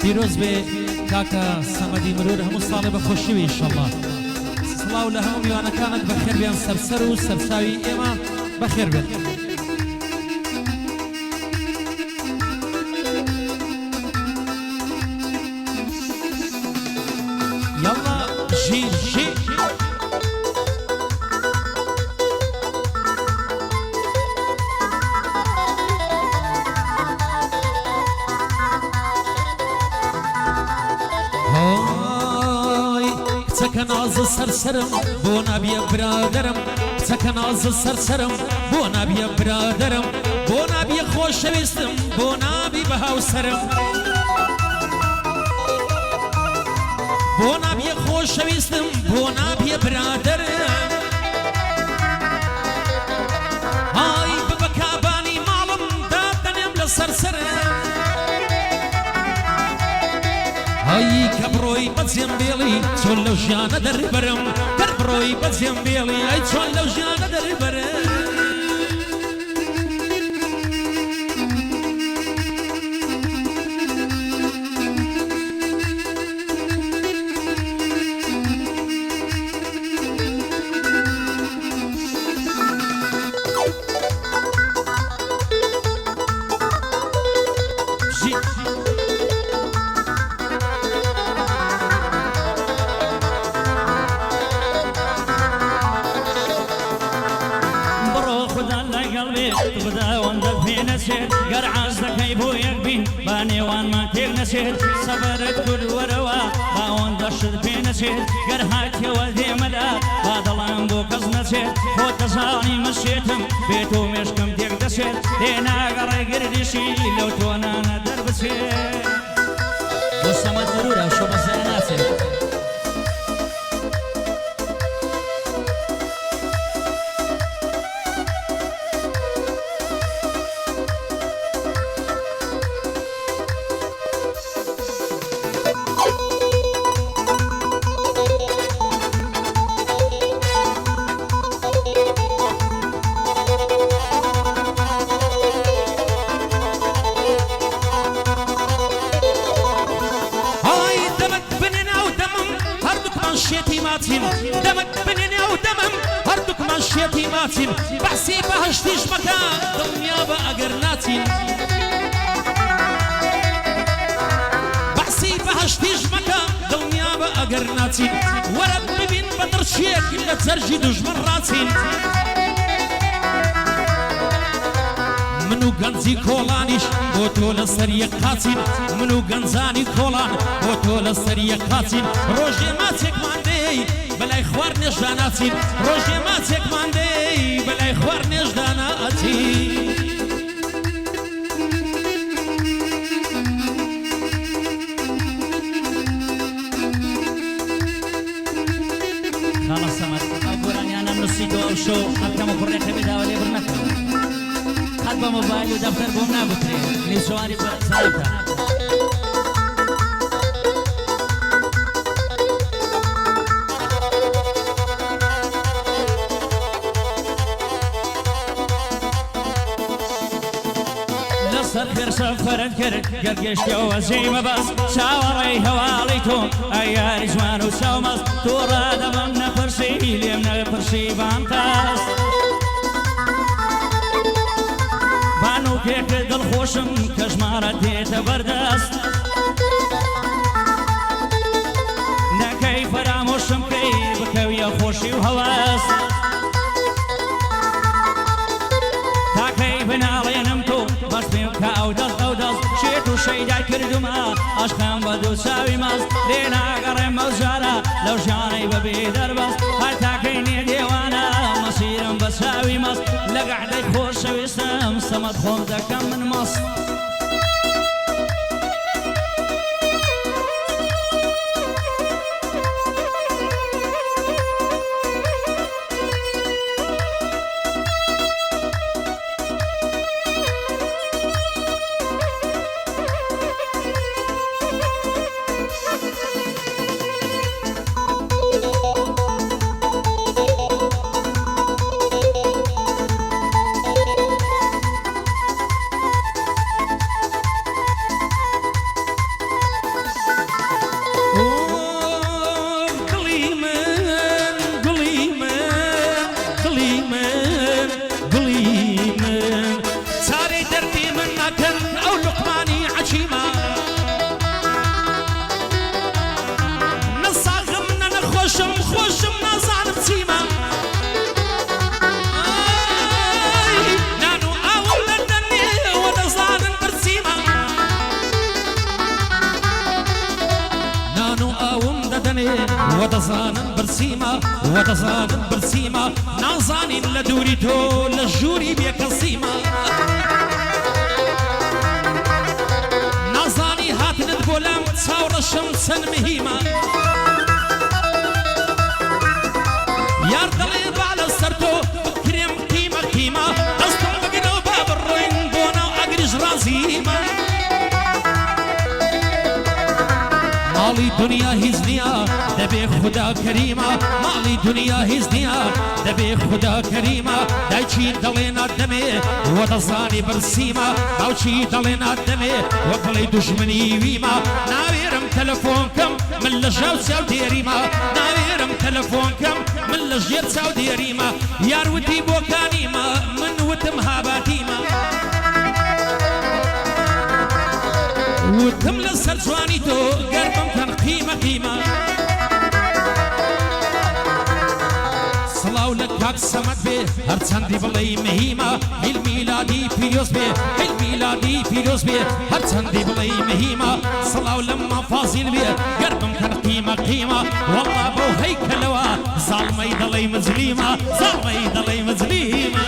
پیرۆز بێ کاکە سەمەدی مرور هەموو ساڵێ بە خۆشیوی ئینشەڵڵا سڵاو لە هەموو میوانەکانت بەخێر بێن سەرسەر و سەرچاوی ئێمە بەخێر بێت یاڵا ژیر ژیر کچەکە نازە سەرسەرم بۆ نابیە برادەرم کچەکە نازە سەرسەرم بۆ نابیە برادەرم بۆ نابیە خۆشەویستم بۆ نابی بە هاوسەرم بۆ نابیە خۆشەویستم بۆ نابیە برادەرم ئای ببە کابانی ماڵم دادەنێم لە سەرسەرم ئای کە بڕۆی بەجێم بێڵی چۆن لەو ژیانە دەربەرم کە بڕۆی بەجێم بێڵی ئەی چۆن لەو ژیانە دەربەرم گەر عاز دەکەی بۆ یەک بین با نێوانمان تێک نەچێت سەبەرت کورد وەرەوە باوەندە شت پێ نەچێت گەر هاتیەوە دێمەدا با دەڵام بۆ کەس نەچێت بۆ دەزانی مەشێتم بێت و مێشکم تێک دەچێت لێ ناگەڕێ گردیشی لەو تۆنانە دەربچێت بۆ سەمەد مرورە شۆ بەزای ناچێت دەمك بنێنێ و دەمم هەردووکمان شێتی ماچین بەحسی بەهەشتیش مەکە دڵنیا بە ئەگەر ناچین بەحسی بەهەشتیش مەکە دڵنیا بە ئەگەر ناچین وەرە ببین بە دڕچێک لە جەرجی دوژمن ڕاچین من و گەنجی کۆڵانیش بۆ تۆ لەسەر یەک قاچین من و گەنجانی کۆڵان بۆ تۆ لەسەر یەک قاچین ڕۆژێ ماچێکمان دێی بەلای خوار نێژدا ناچین ڕۆژێ ماچێکمان دێی بەلای خوار نێژدا ناچین خاڵە سەمەد ئەو گۆرانیانە نووسیتەوە ئەو شۆ ئەکەمە کوڕێکە بێداوە لێ بڕ نەکەوە خەت بە مۆبایل و دەفتەر بۆم نابوترێ نێوسەواری ساڵتە لەسەر سەفەرت کرد گەرگەشتەوە زەیمە بەس چاوەڕێی هەواڵی تۆ ئەی یاری جوان و چاومەست تۆ ڕادەبم نەپرسی لێم نەپرسی بام تاست بانو پێکرد دڵخۆشم کە ژمارە دێتە بەردەست نەکەی فەرامۆشم کەی بکەویە خۆشی و هەواست تاکەی بناڵێنم تۆ بەس پێم کە ئەو دەست شێت و شەیدای کردومە ئاشقام بە دوو چاوی مەست لێ ناگەڕێم ئەو جارە لەو ژیانەی بەبێ دەربەست هەر تاکەی نێ دێوانە مەسیرم بە چاوی مەست لە گەحدەی خۆشەویستم سەمەد خۆم دەکەم من مەست دمي ودزانن برسيما ودزانن برسيما نازانين لدوري تو لجوري بيكسيما نازاني هاتن تقولم تصور الشمس مهيمة يار دلي بعد السرتو بكريم قيمة قيمة أصلا بقنا باب الروين دونا أقرج رازيمة مالي دنيا هزنيا دبي خدا كريمة مالي دنيا هزنيا دبي خدا كريمة دايشي دلينا دمي ودزاني برسيمة دايشي دلينا دمي وقلي دشمني ويما ناويرم تلفونكم من لجاو سعودي ريما ناويرم تلفونكم من لجيت سعودي ريما يار ودي بوكانيما من وتم هاباتيما وتم لسر جوانيتو قربم كان قيمة قيمة صلاو لك سمت بي هرچندی بلي مهيمة الميلادي فيروز بي الميلادي فيروز بي هرچندی بلي مهيمة صلاو لما فاصل بي قربم كان قيمة قيمة والله بو هيكلوا ظالمي دلي مظليمة ظالمي دلي مظليمة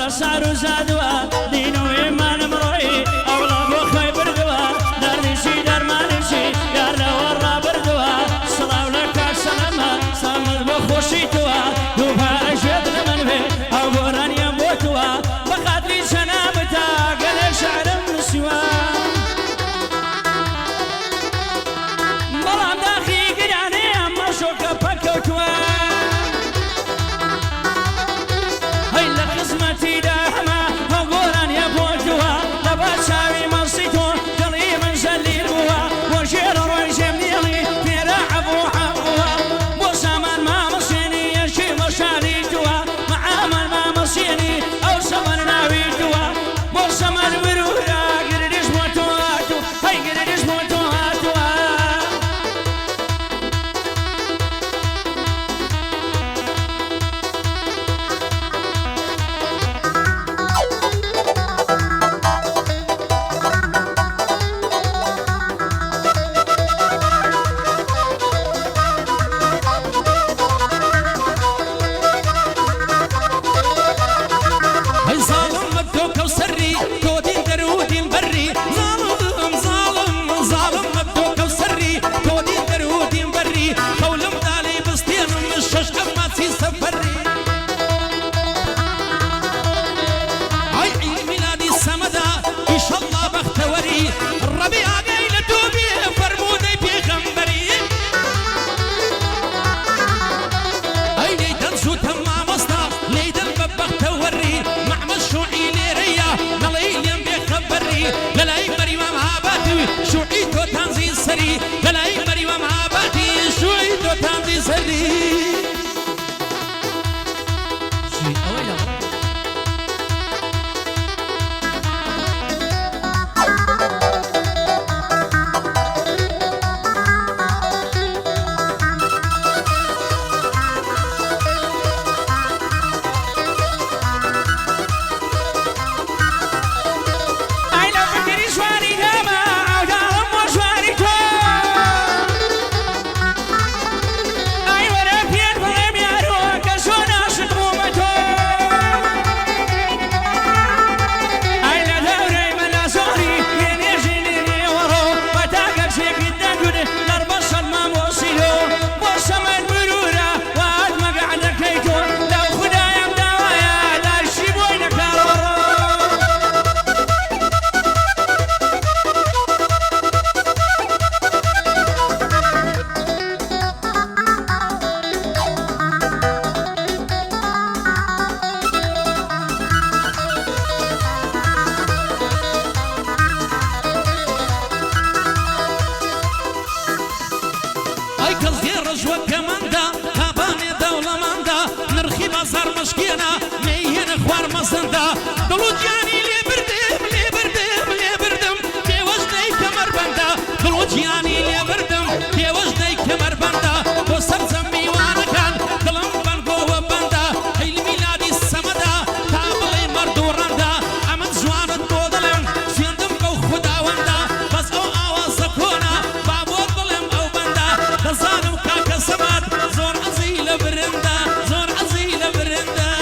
صاروا زادوا دينو إيمان مروي أولاد وخي بردوا دار نشي دار ما نشي يار ورا بردوا صلاة لك سلامة صامد بخوشيتوا دوبها شد من في أبوران يموتوا بقدر سنامتا قال شعر من سوا ملام داخي قراني أما شوكا بكوتوا هاي لقسمتي داحمة أبوران يموتوا ڕشکێنە مەیهێنە خوار مەزندا دڵ و گیانی لێ بردم پێوەژدەی کەمەربەندە دڵ و گیانی لێ بردم پێوەژدەی کەمەربەندە بۆ سەرجەم میوانەکان دڵم بەنگۆوە بەندە هەیل میلادی سەمەدا تا بڵێ مەرد و ڕەندا ئەمن جوانت بۆ دڵێم سوێندم بەو خوداوەندا بەس ئەو ئاوازە کۆنا با بۆ بڵێم ئەو بەندە دەزانم کاکە سەمەد زۆر عەزی لە برندا زۆر عەزی لە برندا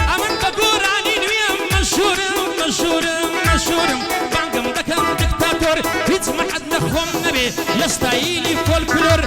ئەمن بە گۆرانی نوێم مەشهورم بانگم دەکەم دیکتاتۆر هیچ مەحەد لە خۆم نەبێ لە ستایلی فۆلکلۆر